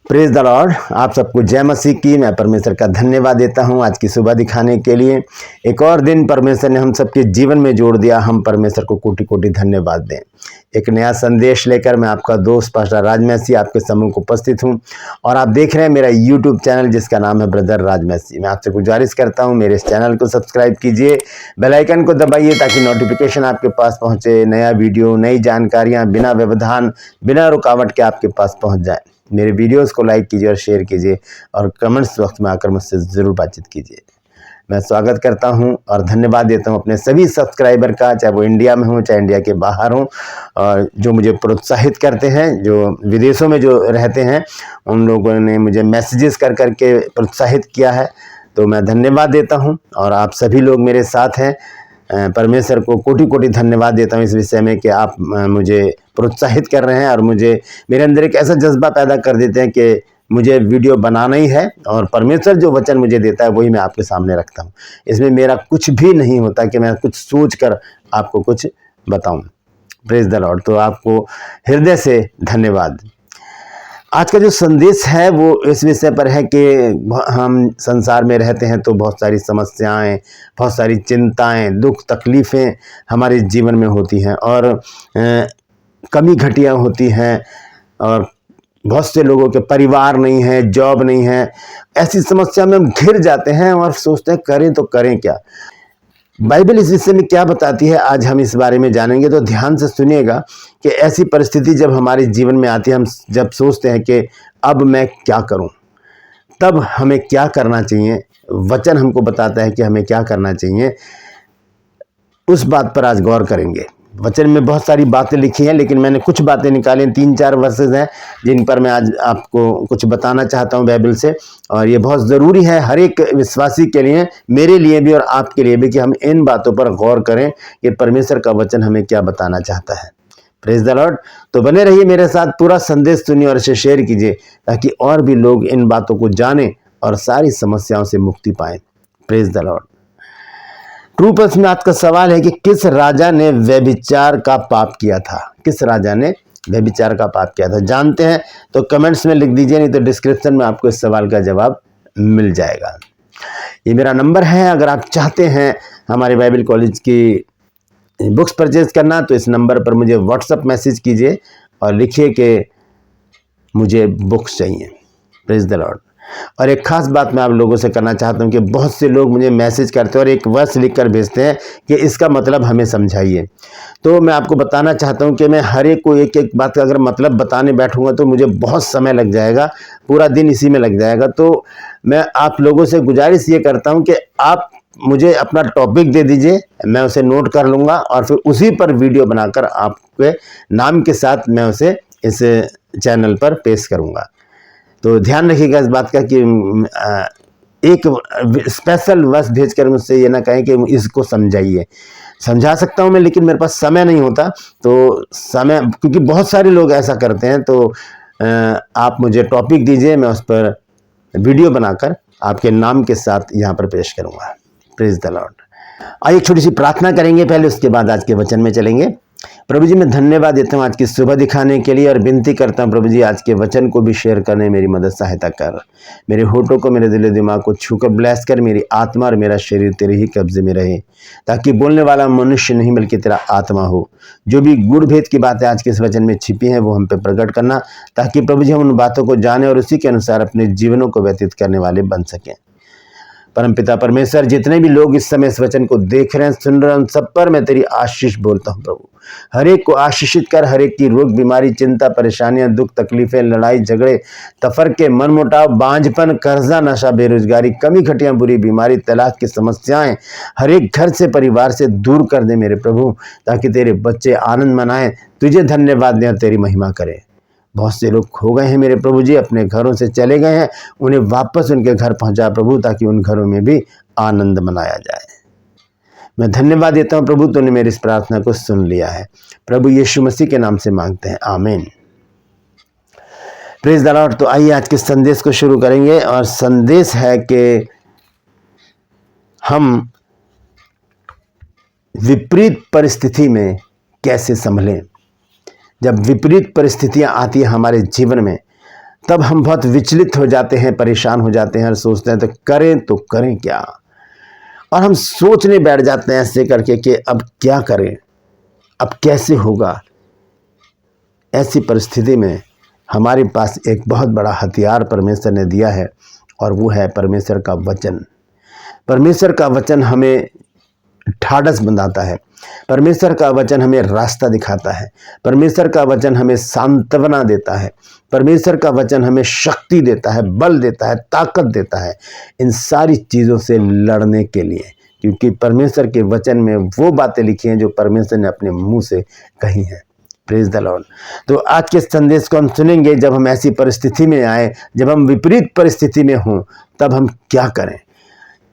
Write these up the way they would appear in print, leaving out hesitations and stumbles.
Praise the Lord. आप सबको जय मसीह की। मैं परमेश्वर का धन्यवाद देता हूं आज की सुबह दिखाने के लिए। एक और दिन परमेश्वर ने हम सबके जीवन में जोड़ दिया। हम परमेश्वर को कोटि कोटि धन्यवाद दें। एक नया संदेश लेकर मैं आपका दोस्त पास्टर राज मसीह आपके सम्मुख उपस्थित हूं और आप देख रहे हैं मेरा यूट्यूब चैनल जिसका नाम है ब्रदर राज मसीह। मैं आपसे गुजारिश करता हूं मेरे इस चैनल को सब्सक्राइब कीजिए, बेल आइकन को दबाइए ताकि नोटिफिकेशन आपके पास पहुंचे। नया वीडियो, नई जानकारियां बिना व्यवधान, बिना रुकावट के आपके पास पहुंच जाए। मेरे वीडियोस को लाइक कीजिए और शेयर कीजिए और कमेंट्स वक्त में आकर मुझसे ज़रूर बातचीत कीजिए। मैं स्वागत करता हूं और धन्यवाद देता हूं अपने सभी सब्सक्राइबर का, चाहे वो इंडिया में हो चाहे इंडिया के बाहर हो, और जो मुझे प्रोत्साहित करते हैं, जो विदेशों में जो रहते हैं, उन लोगों ने मुझे मैसेजेस कर करके प्रोत्साहित किया है, तो मैं धन्यवाद देता हूं। और आप सभी लोग मेरे साथ हैं। परमेश्वर को कोटि कोटि धन्यवाद देता हूँ इस विषय में कि आप मुझे प्रोत्साहित कर रहे हैं और मुझे मेरे अंदर एक ऐसा जज्बा पैदा कर देते हैं कि मुझे वीडियो बनाना ही है और परमेश्वर जो वचन मुझे देता है वही मैं आपके सामने रखता हूँ। इसमें मेरा कुछ भी नहीं होता कि मैं कुछ सोच कर आपको कुछ बताऊँ। Praise the Lord. तो आपको हृदय से धन्यवाद। आज का जो संदेश है वो इस विषय पर है कि हम संसार में रहते हैं तो बहुत सारी समस्याएं, बहुत सारी चिंताएं, दुख तकलीफ़ें हमारे जीवन में होती हैं और कमी घटियाँ होती हैं और बहुत से लोगों के परिवार नहीं है, जॉब नहीं है। ऐसी समस्या में हम घिर जाते हैं और सोचते हैं करें तो करें क्या। बाइबल इस विषय में क्या बताती है आज हम इस बारे में जानेंगे, तो ध्यान से सुनिएगा कि ऐसी परिस्थिति जब हमारे जीवन में आती है, हम जब सोचते हैं कि अब मैं क्या करूं, तब हमें क्या करना चाहिए। वचन हमको बताता है कि हमें क्या करना चाहिए। उस बात पर आज गौर करेंगे। वचन में बहुत सारी बातें लिखी हैं लेकिन मैंने कुछ बातें निकाली, 3-4 वर्सेस हैं जिन पर मैं आज आपको कुछ बताना चाहता हूं बाइबल से। और ये बहुत ज़रूरी है हर एक विश्वासी के लिए, मेरे लिए भी और आपके लिए भी, कि हम इन बातों पर गौर करें कि परमेश्वर का वचन हमें क्या बताना चाहता है। Praise the Lord. तो बने रहिए मेरे साथ, पूरा संदेश सुनिए और इसे शेयर कीजिए ताकि और भी लोग इन बातों को जानें और सारी समस्याओं से मुक्ति पाएं। Praise the Lord. ट्रू प्रश्न में आज का सवाल है कि किस राजा ने व्यभिचार का पाप किया था। किस राजा ने व्यभिचार का पाप किया था, जानते हैं तो कमेंट्स में लिख दीजिए, नहीं तो डिस्क्रिप्शन में आपको इस सवाल का जवाब मिल जाएगा। ये मेरा नंबर है। अगर आप चाहते हैं हमारे बाइबल कॉलेज की बुक्स परचेज करना तो इस नंबर पर मुझे व्हाट्सएप मैसेज कीजिए और लिखिए कि मुझे बुक्स चाहिए। Praise the Lord. और एक खास बात मैं आप लोगों से करना चाहता हूं कि बहुत से लोग मुझे मैसेज करते हैं और एक वर्स लिखकर भेजते हैं कि इसका मतलब हमें समझाइए। तो मैं आपको बताना चाहता हूं कि मैं हर एक को एक एक बात का अगर मतलब बताने बैठूंगा तो मुझे बहुत समय लग जाएगा, पूरा दिन इसी में लग जाएगा। तो मैं आप लोगों से गुजारिश ये करता हूं कि आप मुझे अपना टॉपिक दे दीजिए, मैं उसे नोट कर लूँगा और फिर उसी पर वीडियो बनाकर आपके नाम के साथ मैं उसे इस चैनल पर पेश करूँगा। तो ध्यान रखिएगा इस बात का कि एक स्पेशल वर्स भेजकर मुझसे ये ना कहें कि इसको समझाइए। समझा सकता हूँ मैं लेकिन मेरे पास समय नहीं होता, तो समय, क्योंकि बहुत सारे लोग ऐसा करते हैं। तो आप मुझे टॉपिक दीजिए, मैं उस पर वीडियो बनाकर आपके नाम के साथ यहाँ पर पेश करूँगा। Praise the Lord. आइए एक छोटी सी प्रार्थना करेंगे पहले, उसके बाद आज के वचन में चलेंगे। प्रभु जी मैं धन्यवाद देता हूँ आज की सुबह दिखाने के लिए और विनती करता हूँ प्रभु जी आज के वचन को भी शेयर करने में मेरी मदद सहायता कर। मेरे होठों को, मेरे दिल दिमाग को छूकर ब्लेस कर। मेरी आत्मा और मेरा शरीर तेरे ही कब्जे में रहे ताकि बोलने वाला मनुष्य नहीं बल्कि तेरा आत्मा हो। जो भी गुड़ भेद की बातें आज के इस वचन में छिपी हैं वो हम पे प्रकट करना ताकि प्रभु जी हम उन बातों को जाने और उसी के अनुसार अपने जीवनों को व्यतीत करने वाले बन सकें। परमपिता परमेश्वर, जितने भी लोग इस समय इस वचन को देख रहे हैं, सुन रहे हैं, उन सब पर मैं तेरी आशीष बोलता हूँ प्रभु। हर एक को आशीषित कर, हर एक की रोग बीमारी, चिंता, परेशानियां, दुख, तकलीफें, लड़ाई झगड़े, तफरके, मनमुटाव, बांझपन, कर्जा, नशा, बेरोजगारी, कमी घटियां, बुरी बीमारी, तलाक की समस्याएं हर एक घर से, परिवार से दूर कर दे मेरे प्रभु, ताकि तेरे बच्चे आनंद मनाएं, तुझे धन्यवाद दें, तेरी महिमा करें। बहुत से लोग खो गए हैं मेरे प्रभु जी, अपने घरों से चले गए हैं, उन्हें वापस उनके घर पहुंचा प्रभु, ताकि उन घरों में भी आनंद मनाया जाए। मैं धन्यवाद देता हूं प्रभु, तूने मेरी इस प्रार्थना को सुन लिया है। प्रभु यीशु मसीह के नाम से मांगते हैं, आमीन। Praise the Lord. तो आइए आज के संदेश को शुरू करेंगे और संदेश है कि हम विपरीत परिस्थिति में कैसे संभलें। जब विपरीत परिस्थितियां आती हैं हमारे जीवन में तब हम बहुत विचलित हो जाते हैं, परेशान हो जाते हैं और सोचते हैं तो करें क्या। और हम सोचने बैठ जाते हैं ऐसे करके कि अब क्या करें, अब कैसे होगा। ऐसी परिस्थिति में हमारे पास एक बहुत बड़ा हथियार परमेश्वर ने दिया है और वो है परमेश्वर का वचन। परमेश्वर का वचन हमें ढाढ़स बंधाता है, परमेश्वर का वचन हमें रास्ता दिखाता है, परमेश्वर का वचन हमें सांत्वना देता है, परमेश्वर का वचन हमें शक्ति देता है, बल देता है, ताकत देता है इन सारी चीज़ों से लड़ने के लिए, क्योंकि परमेश्वर के वचन में वो बातें लिखी हैं जो परमेश्वर ने अपने मुंह से कही हैं। Praise the Lord. तो आज के संदेश को हम सुनेंगे। जब हम ऐसी परिस्थिति में आए, जब हम विपरीत परिस्थिति में हों, तब हम क्या करें।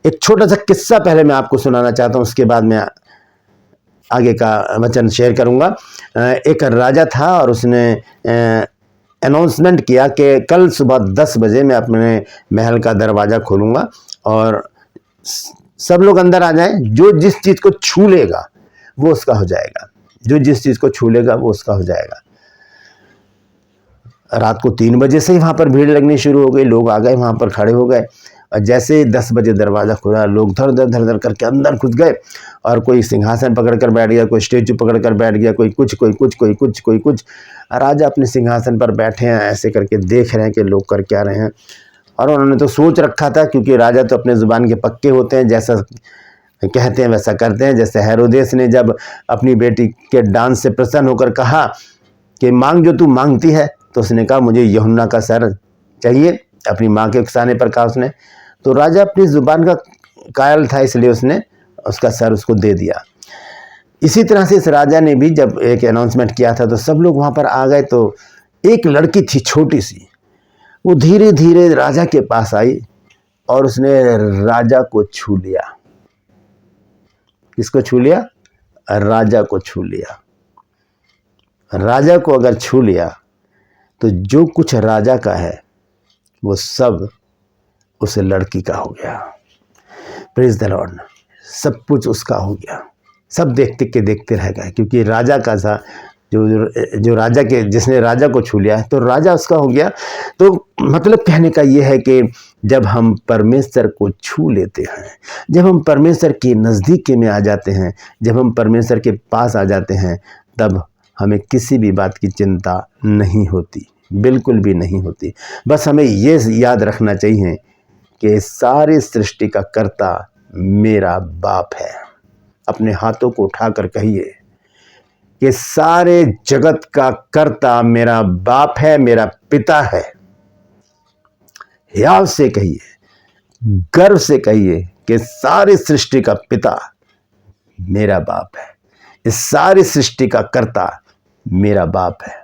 एक छोटा सा किस्सा पहले मैं आपको सुनाना चाहता हूँ, उसके बाद मैं आगे का वचन शेयर करूंगा। एक राजा था और उसने अनाउंसमेंट किया कि कल सुबह 10 बजे मैं अपने महल का दरवाज़ा खोलूंगा और सब लोग अंदर आ जाएं। जो जिस चीज़ को छू लेगा वो उसका हो जाएगा, जो जिस चीज़ को छू लेगा वो उसका हो जाएगा। रात को 3 बजे से ही वहाँ पर भीड़ लगनी शुरू हो गई, लोग आ गए, वहाँ पर खड़े हो गए। और जैसे ही 10 बजे दरवाज़ा खुला, लोग धर धर करके अंदर घुस गए और कोई सिंहासन पकड़ कर बैठ गया, कोई स्टेचू पकड़ कर बैठ गया, कोई कुछ कोई कुछ कोई कुछ कोई कुछ। राजा अपने सिंहासन पर बैठे हैं, ऐसे करके देख रहे हैं कि लोग कर क्या रहे हैं। और उन्होंने तो सोच रखा था, क्योंकि राजा तो अपने ज़ुबान के पक्के होते हैं, जैसा कहते हैं वैसा करते हैं। जैसे हेरोदेस ने जब अपनी बेटी के डांस से प्रसन्न होकर कहा कि मांग जो तू मांगती है, तो उसने कहा मुझे यूहन्ना का सर चाहिए, अपनी माँ के उकसाने पर कहा उसने। तो राजा अपनी ज़ुबान का कायल था, इसलिए उसने उसका सर उसको दे दिया। इसी तरह से इस राजा ने भी जब एक अनाउंसमेंट किया था तो सब लोग वहाँ पर आ गए। तो एक लड़की थी छोटी सी, वो धीरे धीरे राजा के पास आई और उसने राजा को छू लिया। किसको छू लिया? राजा को छू लिया। राजा को अगर छू लिया तो जो कुछ राजा का है वो सब उस लड़की का हो गया। Praise the Lord. सब कुछ उसका हो गया। सब देखते के देखते रह गए, क्योंकि राजा का था, जो राजा के, जिसने राजा को छू लिया तो राजा उसका हो गया। तो मतलब कहने का ये है कि जब हम परमेश्वर को छू लेते हैं, जब हम परमेश्वर के नज़दीकी में आ जाते हैं, जब हम परमेश्वर के पास आ जाते हैं, तब हमें किसी भी बात की चिंता नहीं होती, बिल्कुल भी नहीं होती। बस हमें ये याद रखना चाहिए कि सारी सृष्टि का कर्ता मेरा बाप है। अपने हाथों को उठाकर कहिए कि सारे जगत का कर्ता मेरा बाप है, मेरा पिता है। हियाव से कहिए, गर्व से कहिए कि सारी सृष्टि का पिता मेरा बाप है। इस सारी सृष्टि का कर्ता मेरा बाप है।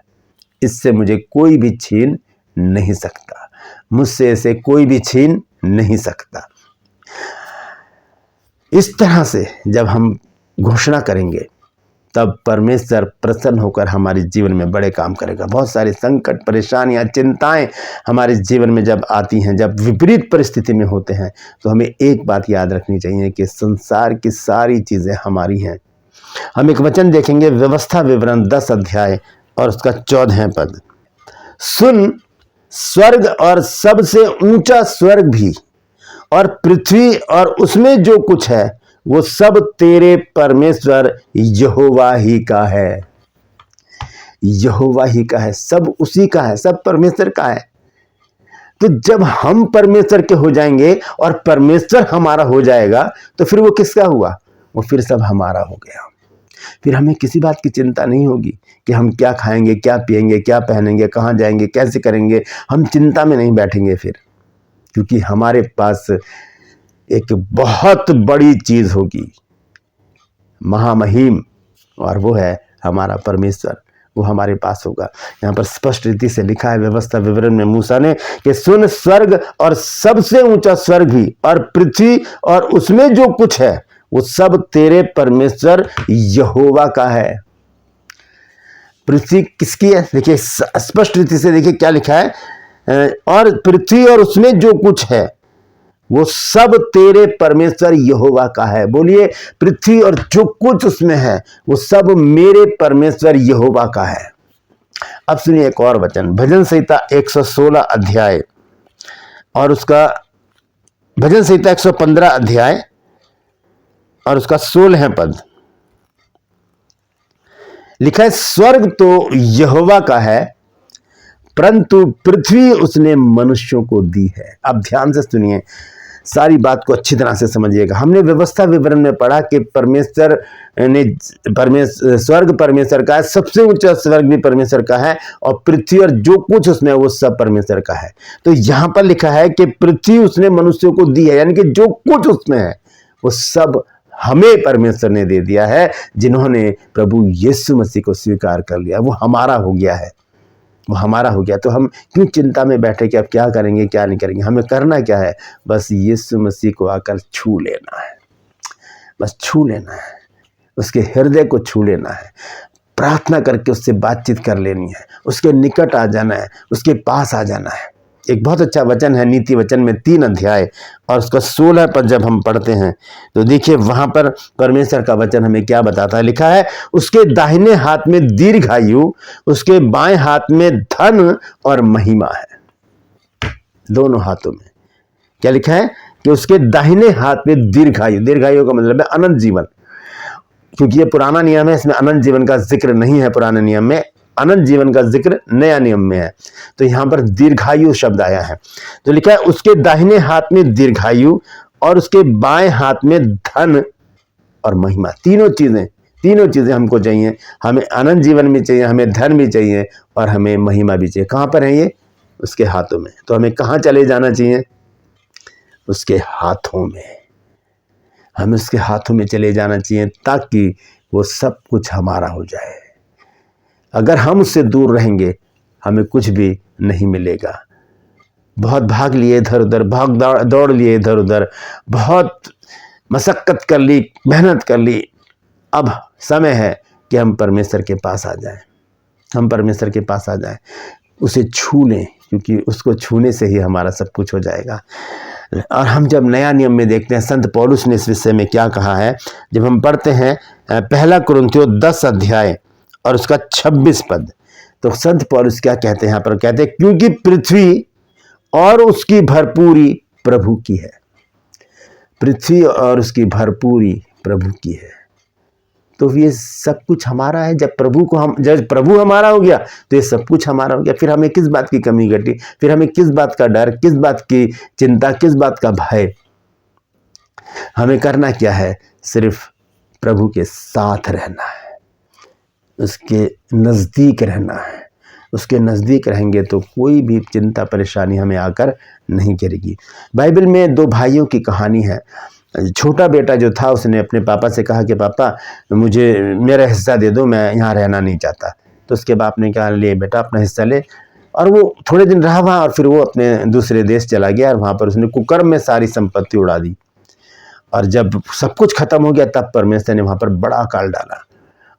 इससे मुझे कोई भी छीन नहीं सकता, मुझसे इसे कोई भी छीन नहीं सकता। इस तरह से जब हम घोषणा करेंगे, तब परमेश्वर प्रसन्न होकर हमारे जीवन में बड़े काम करेगा। बहुत सारे संकट, परेशानियां, चिंताएं हमारे जीवन में जब आती हैं, जब विपरीत परिस्थिति में होते हैं, तो हमें एक बात याद रखनी चाहिए कि संसार की सारी चीज़ें हमारी हैं। हम एक वचन देखेंगे, व्यवस्था विवरण 10 अध्याय और उसका 14 पद। सुन, स्वर्ग और सबसे ऊंचा स्वर्ग भी और पृथ्वी और उसमें जो कुछ है वो सब तेरे परमेश्वर यहोवा ही का है। यहोवा ही का है, सब उसी का है, सब परमेश्वर का है। तो जब हम परमेश्वर के हो जाएंगे और परमेश्वर हमारा हो जाएगा, तो फिर वो किसका हुआ? वो फिर सब हमारा हो गया। फिर हमें किसी बात की चिंता नहीं होगी कि हम क्या खाएंगे, क्या पिएंगे, क्या पहनेंगे, कहाँ जाएंगे, कैसे करेंगे। हम चिंता में नहीं बैठेंगे फिर, क्योंकि हमारे पास एक बहुत बड़ी चीज होगी, महामहिम, और वो है हमारा परमेश्वर। वो हमारे पास होगा। यहाँ पर स्पष्ट रीति से लिखा है व्यवस्था विवरण में मूसा ने कि सुन, स्वर्ग और सबसे ऊंचा स्वर्ग भी और पृथ्वी और उसमें जो कुछ है वो सब तेरे परमेश्वर यहोवा का है। पृथ्वी किसकी है? देखिए स्पष्ट रीति से, देखिए क्या लिखा है, और पृथ्वी और उसमें जो कुछ है वो सब तेरे परमेश्वर यहोवा का है। बोलिए, पृथ्वी और जो कुछ उसमें है वो सब मेरे परमेश्वर यहोवा का है। अब सुनिए एक और वचन, भजन संहिता 116 अध्याय और उसका भजन संहिता 115 अध्याय और उसका 16 पद लिखा है, स्वर्ग तो यहोवा का है परंतु पृथ्वी उसने मनुष्यों को दी है। अब ध्यान से सुनिए, सारी बात को अच्छी तरह से समझिएगा। हमने व्यवस्था विवरण में पढ़ा कि स्वर्ग परमेश्वर का है, सबसे ऊंचा स्वर्ग भी परमेश्वर का है और पृथ्वी और जो कुछ उसमें वो सब परमेश्वर का है। तो यहां पर लिखा है कि पृथ्वी उसने मनुष्यों को दी है, यानी कि जो कुछ उसमें है वो सब हमें परमेश्वर ने दे दिया है। जिन्होंने प्रभु यीशु मसीह को स्वीकार कर लिया वो हमारा हो गया है, वो हमारा हो गया। तो हम क्यों चिंता में बैठे कि अब क्या करेंगे क्या नहीं करेंगे। हमें करना क्या है, बस यीशु मसीह को आकर छू लेना है, बस छू लेना है, उसके हृदय को छू लेना है, प्रार्थना करके उससे बातचीत कर लेनी है, उसके निकट आ जाना है, उसके पास आ जाना है। एक बहुत अच्छा वचन है नीति वचन में 3 अध्याय और उसका 16 पद जब हम पढ़ते हैं तो देखिए वहां पर परमेश्वर का वचन हमें क्या बताता है। लिखा है, उसके दाहिने हाथ में दीर्घायु, उसके बाएं हाथ में धन और महिमा है। दोनों हाथों में क्या लिखा है कि उसके दाहिने हाथ में दीर्घायु, दीर्घायु का मतलब है अनंत जीवन, क्योंकि ये पुराना नियम है, इसमें अनंत जीवन का जिक्र नहीं है। पुराने नियम में अनंत जीवन का जिक्र नया नियम में है, तो यहां पर दीर्घायु शब्द आया है। तो लिखा है, उसके दाहिने हाथ में दीर्घायु और उसके बाएं हाथ में धन और महिमा। तीनों चीजें हमको चाहिए। हमें अनंत जीवन भी चाहिए, हमें धन भी चाहिए और हमें महिमा भी चाहिए। कहां पर है ये? उसके हाथों में। तो हमें कहां चले जाना चाहिए? उसके हाथों में। हमें उसके हाथों में चले जाना चाहिए ताकि वो सब कुछ हमारा हो जाए। अगर हम उससे दूर रहेंगे हमें कुछ भी नहीं मिलेगा। बहुत भाग लिए इधर उधर, भाग दौड़ लिए इधर उधर, बहुत मशक्कत कर ली, मेहनत कर ली। अब समय है कि हम परमेश्वर के पास आ जाएं, हम परमेश्वर के पास आ जाएं, उसे छू लें, क्योंकि उसको छूने से ही हमारा सब कुछ हो जाएगा। और हम जब नया नियम में देखते हैं संत पौलुस ने इस विषय में क्या कहा है, जब हम पढ़ते हैं 1 कुरिन्थियों 10 अध्याय और उसका 26 पद, तो संत पौलुस क्या कहते हैं यहाँ पर? कहते हैं, क्योंकि पृथ्वी और उसकी भरपूरी प्रभु की है। पृथ्वी और उसकी भरपूरी प्रभु की है। तो ये सब कुछ हमारा है। जब प्रभु हमारा हो गया तो ये सब कुछ हमारा हो गया। फिर हमें किस बात की कमी घटी? फिर हमें किस बात का डर, किस बात की चिंता, किस बात का भय? हमें करना क्या है? सिर्फ प्रभु के साथ रहना है, उसके नजदीक रहना है। उसके नजदीक रहेंगे तो कोई भी चिंता परेशानी हमें आकर नहीं करेगी। बाइबल में 2 भाइयों की कहानी है। छोटा बेटा जो था उसने अपने पापा से कहा कि पापा मुझे मेरा हिस्सा दे दो, मैं यहाँ रहना नहीं चाहता। तो उसके बाप ने कहा, ले बेटा अपना हिस्सा ले। और वो थोड़े दिन रहा वहाँ और फिर वो अपने दूसरे देश चला गया और वहाँ पर उसने कुकर्म में सारी संपत्ति उड़ा दी। और जब सब कुछ खत्म हो गया तब परमेश्वर ने वहाँ पर बड़ा अकाल डाला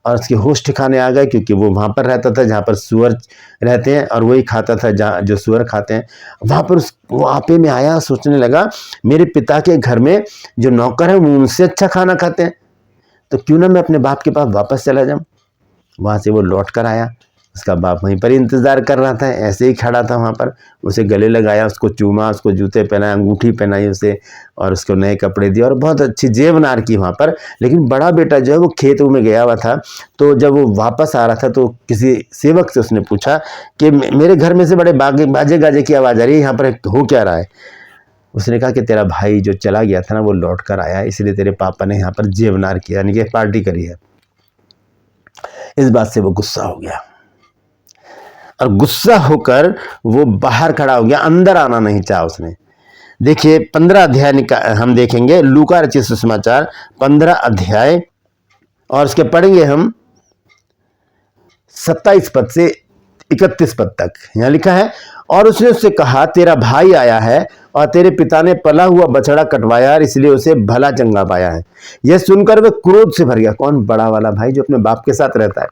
और उसके होश ठिकाने आ गए, क्योंकि वो वहाँ पर रहता था जहाँ पर सूअर रहते हैं और वही खाता था जहाँ जो सूअर खाते हैं। वहाँ पर वो आपे में आया, सोचने लगा मेरे पिता के घर में जो नौकर है वो उनसे अच्छा खाना खाते हैं, तो क्यों ना मैं अपने बाप के पास वापस चला जाऊँ। वहाँ से वो लौट कर आया, उसका बाप वहीं पर इंतज़ार कर रहा था, ऐसे ही खड़ा था वहाँ पर। उसे गले लगाया, उसको चूमा, उसको जूते पहनाए, अंगूठी पहनाई उसे और उसको नए कपड़े दिए और बहुत अच्छी जेवनार की वहाँ पर। लेकिन बड़ा बेटा जो है वो खेत में गया हुआ था, तो जब वो वापस आ रहा था तो किसी सेवक से उसने पूछा कि मेरे घर में से बड़े बाजे गाजे की आवाज़ आ रही है, यहाँ पर हो क्या रहा है? उसने कहा कि तेरा भाई जो चला गया था ना वो लौट कर आया, इसलिए तेरे पापा ने यहाँ पर जेवनार किया, यानी कि पार्टी करी है। इस बात से वो गुस्सा हो गया और गुस्सा होकर वो बाहर खड़ा हो गया, अंदर आना नहीं चाहा उसने। देखिए 15 अध्याय हम देखेंगे, लूका रचित सुसमाचार 15 अध्याय और उसके पढ़ेंगे हम 27 पद से 31 पद तक। यहाँ लिखा है, और उसने उससे कहा तेरा भाई आया है और तेरे पिता ने पला हुआ बछड़ा कटवाया और इसलिए उसे भला चंगा पाया है। यह सुनकर वह क्रोध से भर गया। कौन? बड़ा वाला भाई जो अपने बाप के साथ रहता है।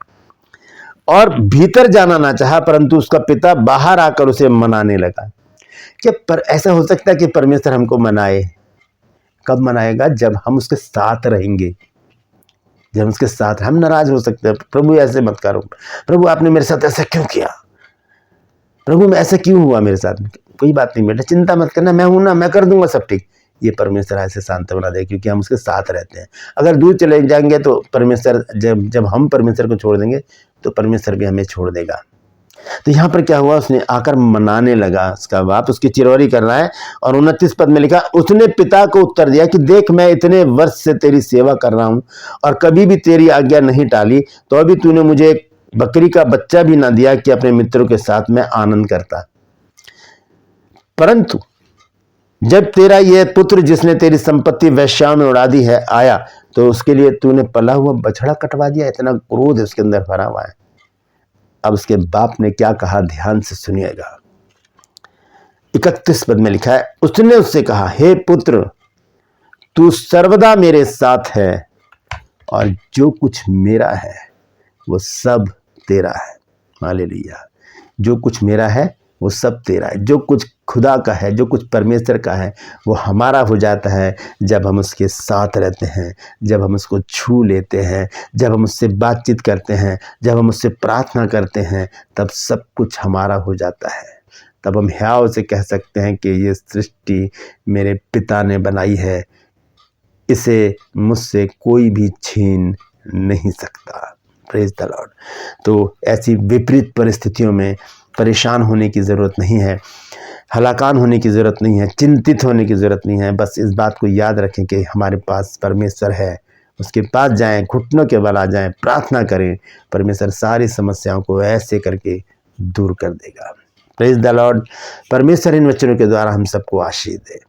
और भीतर जाना ना चाहा, परंतु उसका पिता बाहर आकर उसे मनाने लगा। क्या पर ऐसा हो सकता है कि परमेश्वर हमको मनाए? कब मनाएगा? जब हम उसके साथ रहेंगे। जब हम उसके साथ, हम नाराज हो सकते हैं, प्रभु ऐसे मत करो, प्रभु आपने मेरे साथ ऐसा क्यों किया, प्रभु में ऐसा क्यों हुआ मेरे साथ। कोई बात नहीं बेटा, चिंता मत करना, मैं हूं ना, मैं कर दूंगा सब ठीक। ये परमेश्वर ऐसे सांत्वना दे, क्योंकि हम उसके साथ रहते हैं। अगर दूर चले जाएंगे तो परमेश्वर, जब हम परमेश्वर को छोड़ देंगे तो परमेश्वर भी हमें छोड़ देगा। तो यहाँ पर क्या हुआ, उसने आकर मनाने लगा, उसका बाप उसकी चिरौरी कर रहा है। और 29 पद में लिखा, उसने पिता को उत्तर दिया कि देख, मैं इतने वर्ष से तेरी सेवा कर रहा हूं और कभी भी तेरी आज्ञा नहीं टाली, तो अभी तूने मुझे एक बकरी का बच्चा भी ना दिया कि अपने मित्रों के साथ मैं आनंद करता। परंतु जब तेरा यह पुत्र जिसने तेरी संपत्ति वेश्याओं में उड़ा दी है आया, तो उसके लिए तूने पला हुआ बछड़ा कटवा दिया। इतना क्रोध उसके अंदर भरा हुआ है। अब उसके बाप ने क्या कहा, ध्यान से सुनिएगा। 31 पद में लिखा है, उसने उससे कहा, हे पुत्र, तू सर्वदा मेरे साथ है और जो कुछ मेरा है वो सब तेरा है। हालेलुया। जो कुछ मेरा है वो सब तेरा है। जो कुछ खुदा का है, जो कुछ परमेश्वर का है, वो हमारा हो जाता है जब हम उसके साथ रहते हैं, जब हम उसको छू लेते हैं, जब हम उससे बातचीत करते हैं, जब हम उससे प्रार्थना करते हैं, तब सब कुछ हमारा हो जाता है। तब हम ह्याव से कह सकते हैं कि ये सृष्टि मेरे पिता ने बनाई है, इसे मुझसे कोई भी छीन नहीं सकता। Praise the Lord. तो ऐसी विपरीत परिस्थितियों में परेशान होने की ज़रूरत नहीं है, हलाकान होने की ज़रूरत नहीं है, चिंतित होने की ज़रूरत नहीं है। बस इस बात को याद रखें कि हमारे पास परमेश्वर है, उसके पास जाएं, घुटनों के बल आ जाएं, प्रार्थना करें, परमेश्वर सारी समस्याओं को ऐसे करके दूर कर देगा। Praise the Lord. परमेश्वर इन वचनों के द्वारा हम सबको आशीष दे।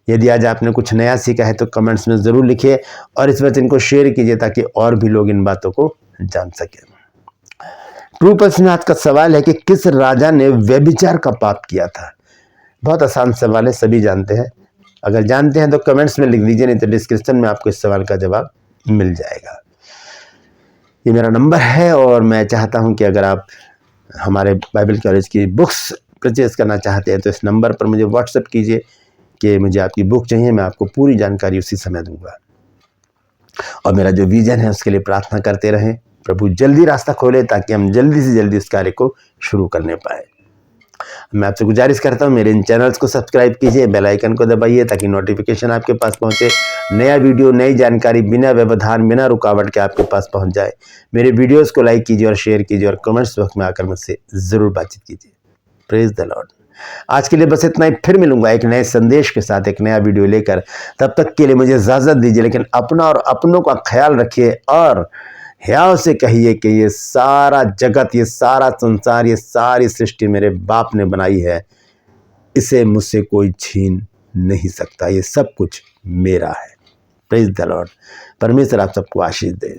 यदि आज आपने कुछ नया सीखा है तो कमेंट्स में ज़रूर लिखिए और इस वचन को शेयर कीजिए ताकि और भी लोग इन बातों को जान सकें। ट्रू पर्सन आज का सवाल है कि किस राजा ने व्यभिचार का पाप किया था। बहुत आसान सवाल है, सभी जानते हैं। अगर जानते हैं तो कमेंट्स में लिख दीजिए, नहीं तो डिस्क्रिप्शन में आपको इस सवाल का जवाब मिल जाएगा। ये मेरा नंबर है और मैं चाहता हूं कि अगर आप हमारे बाइबल कॉलेज की बुक्स परचेज करना चाहते हैं तो इस नंबर पर मुझे व्हाट्सएप कीजिए कि मुझे आपकी बुक चाहिए, मैं आपको पूरी जानकारी उसी समय दूंगा। और मेरा जो विजन है उसके लिए प्रार्थना करते रहें, प्रभु जल्दी रास्ता खोले ताकि हम जल्दी से जल्दी उस कार्य को शुरू करने पाए। मैं आपसे गुजारिश करता हूँ, मेरे इन चैनल्स को सब्सक्राइब कीजिए, बेल आइकन को दबाइए ताकि नोटिफिकेशन आपके पास पहुँचे, नया वीडियो, नई जानकारी बिना व्यवधान, बिना रुकावट के आपके पास पहुँच जाए। मेरे वीडियोस को लाइक कीजिए और शेयर कीजिए और कमेंट्स बॉक्स में आकर मुझसे ज़रूर बातचीत कीजिए। Praise the Lord. आज के लिए बस इतना ही, फिर मिलूंगा एक नए संदेश के साथ, एक नया वीडियो लेकर। तब तक के लिए मुझे इजाज़त दीजिए, लेकिन अपना और अपनों का ख्याल रखिए और ह्याव से कहिए कि ये सारा जगत, ये सारा संसार, ये सारी सृष्टि मेरे बाप ने बनाई है, इसे मुझसे कोई छीन नहीं सकता, ये सब कुछ मेरा है। Praise the Lord. परमेश्वर आप सबको आशीष दे।